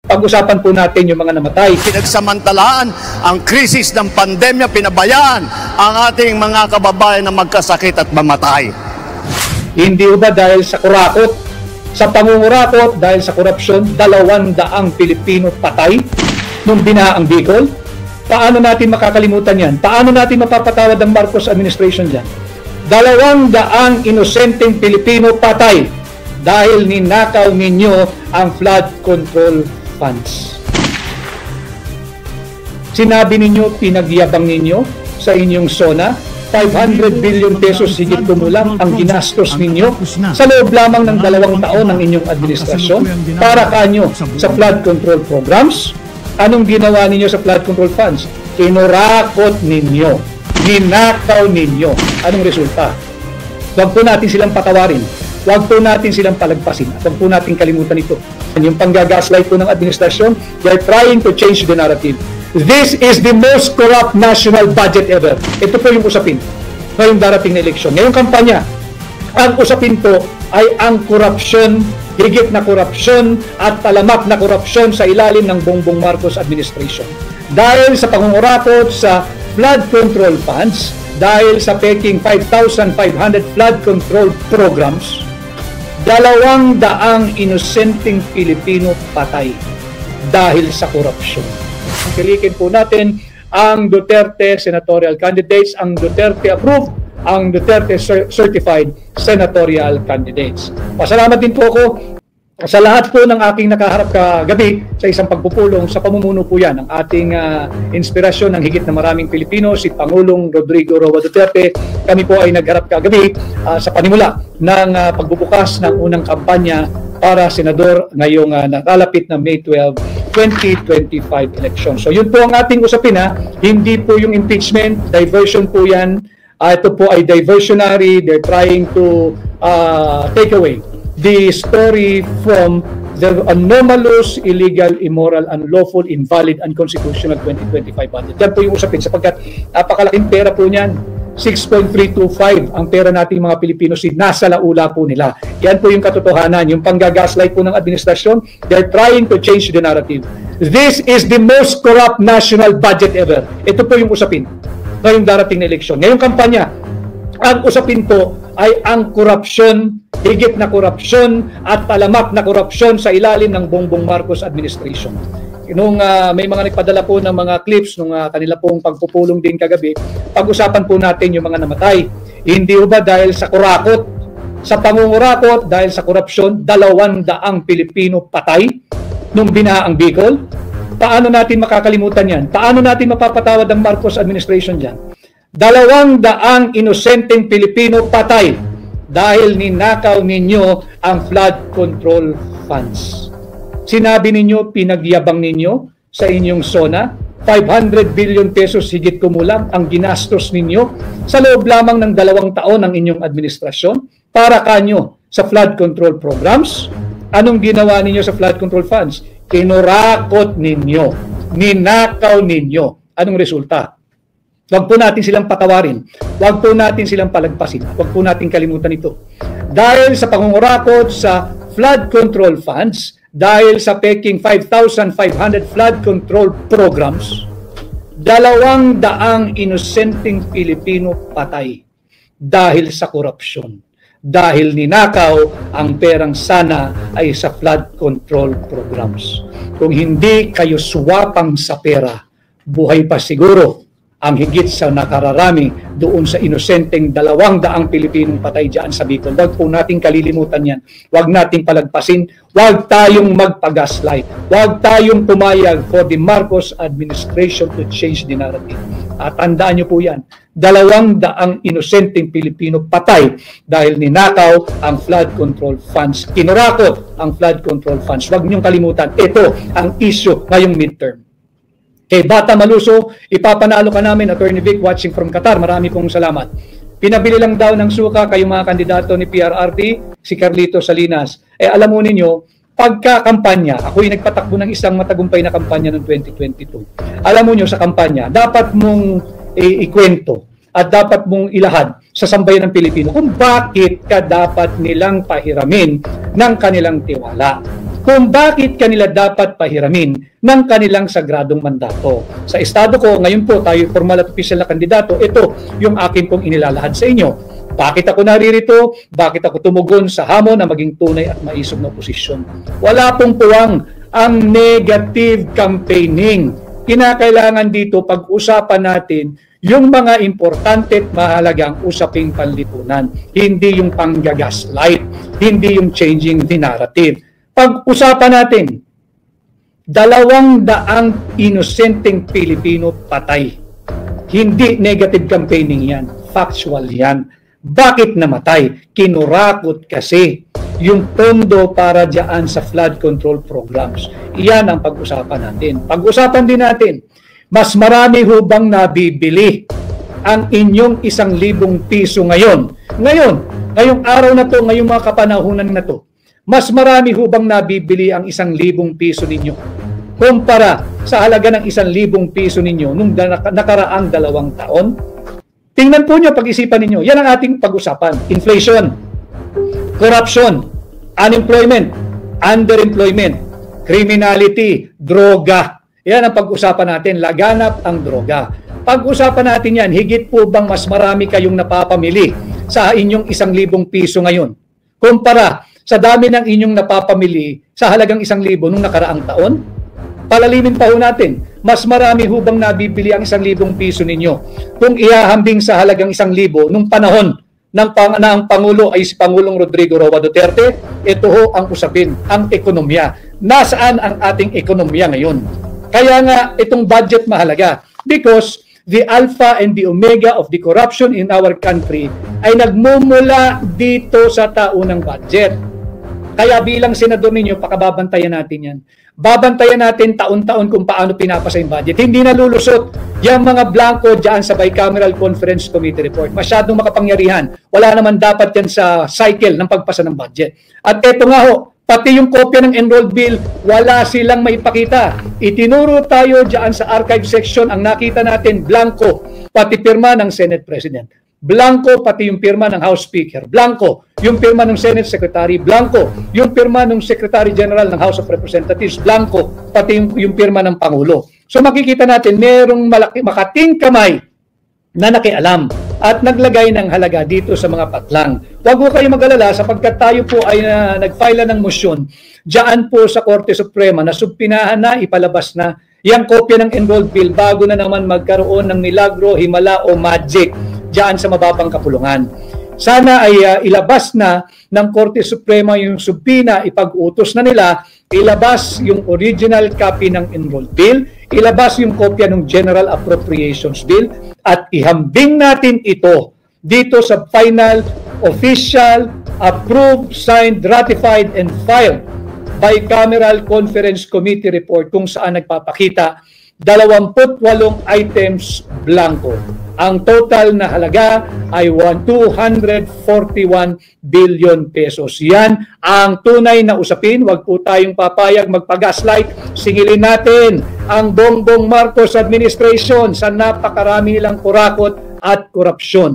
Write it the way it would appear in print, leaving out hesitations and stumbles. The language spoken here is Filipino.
Pag-usapan po natin yung mga namatay. Pinagsamantalaan ang krisis ng pandemya, pinabayaan ang ating mga kababayan na magkasakit at mamatay. Hindi ba dahil sa kurakot, sa pangungurakot, dahil sa korupsyon, 200 Pilipino patay nung binahaang Bicol? Paano natin makakalimutan yan? Paano natin mapapatawad ang Marcos administration dyan? 200 inosenteng Pilipino patay dahil ninakaw ninyo ang flood control funds. Sinabi ninyo, pinagyabang ninyo sa inyong SONA, 500 billion pesos higit kumulang ang ginastos ninyo sa loob lamang ng 2 taon ng inyong administrasyon para kanyo sa flood control programs. Anong ginawa ninyo sa flood control funds? Kinurakot ninyo, ninakaw ninyo. Anong resulta? Huwag po natin silang patawarin. Huwag po natin silang palagpasin. At huwag po natin kalimutan ito. Yung panggagaslight po ng administrasyon, they're trying to change the narrative. This is the most corrupt national budget ever. Ito po yung usapin ngayong darating na eleksyon. Ngayong kampanya, ang usapin po ay ang korupsyon, higit na korupsyon at talamak na korupsyon sa ilalim ng Bongbong Marcos administration. Dahil sa pangungurakot sa flood control funds, dahil sa peking 5,500 flood control programs, 200 inosenteng Pilipino patay dahil sa korupsyon. Kilikin po natin ang Duterte senatorial candidates, ang Duterte approved, ang Duterte certified senatorial candidates. Pasalamat din po ako sa lahat po ng aking nakaharap kagabi sa isang pagpupulong sa pamumuno po yan ng ating inspirasyon ng higit na maraming Pilipino, si Pangulong Rodrigo Roa Duterte. Kami po ay nagharap kagabi sa panimula ng pagbubukas ng unang kampanya para senador ngayong nakalapit na May 12, 2025 election. So yun po ang ating usapin hindi po yung impeachment, diversion po yan. Ito po ay diversionary, they're trying to take away the story from the anomalous, illegal, immoral, unlawful, invalid, unconstitutional 2025 budget. Yan po yung usapin sapagkat napakalaking pera po niyan. 6.325 ang pera nating mga Pilipino, nasa laula po nila. Yan po yung katotohanan, yung panggagaslight po ng administrasyon. They're trying to change the narrative. This is the most corrupt national budget ever. Ito po yung usapin ngayong darating na eleksyon. Ngayong kampanya, ang usapin po ay ang korupsyon, higit na korupsyon at talamak na korupsyon sa ilalim ng Bongbong Marcos administration. Nung may mga nagpadala po ng mga clips nung kanila pong pagpupulong din kagabi, pag-usapan po natin yung mga namatay. Hindi ba dahil sa kurakot, sa pangungurakot, dahil sa korupsyon, 200 Pilipino patay nung binahaang Bicol? Paano natin makakalimutan yan? Paano natin mapapatawad ang Marcos administration dyan? 200 inosenteng Pilipino patay dahil ninakaw ninyo ang flood control funds. Sinabi ninyo, pinagyabang ninyo sa inyong SONA, 500 billion pesos higit kumulang ang ginastos ninyo sa loob lamang ng 2 taon ng inyong administrasyon para kanyo sa flood control programs. Anong ginawa ninyo sa flood control funds? Kinurakot ninyo, ninakaw ninyo. Anong resulta? Huwag po natin silang patawarin. Huwag po natin silang palagpasin. Huwag po natin kalimutan ito. Dahil sa pangungurakot sa flood control funds, dahil sa peking 5,500 flood control programs, 200 inosenteng Pilipino patay dahil sa korupsyon. Dahil ninakaw ang perang sana ay sa flood control programs. Kung hindi kayo suwapang sa pera, buhay pa siguro ang higit sa nakararami doon sa inosenteng 200 Pilipinong patay dyan sa Bicol. Huwag po natin kalilimutan yan. Huwag natin palagpasin. Huwag tayong magpagaslight. Huwag tayong pumayag for the Marcos administration to change the narrative. At tandaan nyo po yan, 200 inosenteng Pilipino patay dahil ninakaw ang flood control funds. Kinurakot ang flood control funds. Huwag niyong kalimutan. Ito ang issue ngayong midterm. Kay Bata Maluso, ipapanalo ka namin, Attorney Vic, watching from Qatar. Marami pong salamat. Pinabili lang daw ng suka kayong mga kandidato ni PRRD, si Carlito Salinas. Alam mo ninyo, pagka-kampanya, ako'y nagpatakbo ng isang matagumpay na kampanya noong 2022. Alam mo nyo, sa kampanya, dapat mong ikwento at dapat mong ilahad sa sambayan ng Pilipino kung bakit ka dapat nilang pahiramin ng kanilang tiwala. kung bakit kanila dapat pahiramin ng kanilang sagradong mandato. Sa estado ko, ngayon po tayo formal at official na kandidato, ito yung akin pong inilalahad sa inyo. Bakit ako naririto? Bakit ako tumugon sa hamon na maging tunay at maisog na oposisyon? Wala pong puwang ang negative campaigning. Kinakailangan dito pag-usapan natin yung mga importante at mahalagang usaping panlipunan. Hindi yung panggagaslight, hindi yung changing the narrative. Pag-usapan natin, 200 inosenteng Pilipino patay. Hindi negative campaigning yan, factual yan. Bakit namatay? Kinurakot kasi yung pondo para diyan sa flood control programs. Iyan ang pag-usapan natin. Pag-usapan din natin, mas marami hubang nabibili ang inyong 1,000 piso ngayon. Ngayong araw na to, ngayong mga kapanahunan na to, mas marami hubang nabibili ang 1,000 piso ninyo kumpara sa halaga ng 1,000 piso ninyo nung nakaraang 2 taon? Tingnan po nyo, pag-isipan ninyo. Yan ang ating pag-usapan. Inflation, corruption, unemployment, underemployment, criminality, droga. Yan ang pag-usapan natin. Laganap ang droga. Pag-usapan natin yan, higit po bang mas marami kayong napapamili sa inyong 1,000 piso ngayon kumpara sa dami ng inyong napapamili sa halagang 1,000 nung nakaraang taon? Palalimin pa ho natin, mas marami hubang nabibili ang 1,000 piso ninyo kung ihahambing sa halagang 1,000 nung panahon na ang Pangulo ay si Pangulong Rodrigo Roa Duterte. Ito ho ang usapin, ang ekonomiya. Nasaan ang ating ekonomiya ngayon? Kaya nga itong budget mahalaga because the alpha and the omega of the corruption in our country ay nagmumula dito sa taunang budget. Kaya bilang senador ninyo, pakababantayan natin yan. Babantayan natin taon-taon kung paano pinapasa yung budget. Hindi nalulusot yung mga blanco dyan sa Bicameral Conference Committee report. Masyadong makapangyarihan. Wala naman dapat yan sa cycle ng pagpasa ng budget. At eto nga ho, pati yung kopya ng enrolled bill, wala silang maipakita. Itinuro tayo dyan sa archive section, ang nakita natin, blanco, pati pirma ng Senate President. Blanco, pati yung pirma ng House Speaker. Blanco, yung pirma ng Senate Secretary. Blanco, yung pirma ng Secretary General ng House of Representatives. Blanco, pati yung pirma ng Pangulo. So makikita natin, merong makating kamay na nakialam at naglagay ng halaga dito sa mga patlang. Huwag po kayo mag-alala sapagkat tayo po ay nag-file ng motion diyan po sa Korte Suprema na subpinahan na, ipalabas na yung kopya ng enrolled bill bago na naman magkaroon ng milagro, himala o magic diyan sa mababang kapulungan. Sana ay ilabas na ng Korte Suprema yung subpina, ipag-utos na nila, ilabas yung original copy ng enrolled bill, ilabas yung kopya ng General Appropriations Bill, at ihambing natin ito dito sa final, official, approved, signed, ratified, and filed Bicameral Conference Committee report kung saan nagpapakita 28 items blanco. Ang total na halaga ay 241 billion pesos. Yan ang tunay na usapin. Huwag po tayong papayag magpa-gaslight. Singilin natin ang Bongbong Marcos administration sa napakarami nilang kurakot at korupsyon.